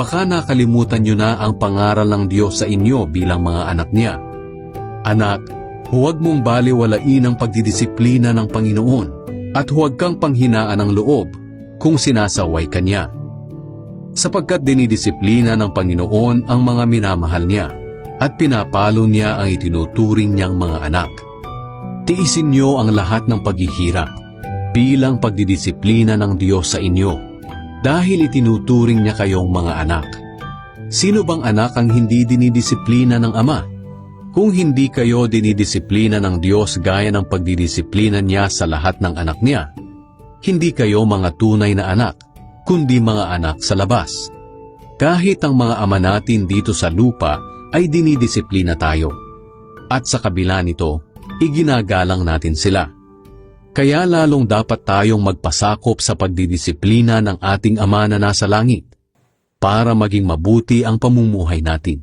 Baka nakalimutan nyo na ang pangaral ng Diyos sa inyo bilang mga anak niya. Anak, huwag mong baliwalain ang pagdidisiplina ng Panginoon at huwag kang panghinaan ng loob kung sinasaway ka niya. Sapagkat dinidisiplina ng Panginoon ang mga minamahal niya at pinapalo niya ang itinuturing niyang mga anak. Tiisin niyo ang lahat ng paghihirap bilang pagdidisiplina ng Diyos sa inyo dahil itinuturing niya kayong mga anak. Sino bang anak ang hindi dinidisiplina ng Ama? Kung hindi kayo dinidisiplina ng Diyos gaya ng pagdidisiplina niya sa lahat ng anak niya, hindi kayo mga tunay na anak, kundi mga anak sa labas. Kahit ang mga ama natin dito sa lupa ay dinidisiplina tayo. At sa kabila nito, iginagalang natin sila. Kaya lalong dapat tayong magpasakop sa pagdidisiplina ng ating Ama na nasa langit para maging mabuti ang pamumuhay natin.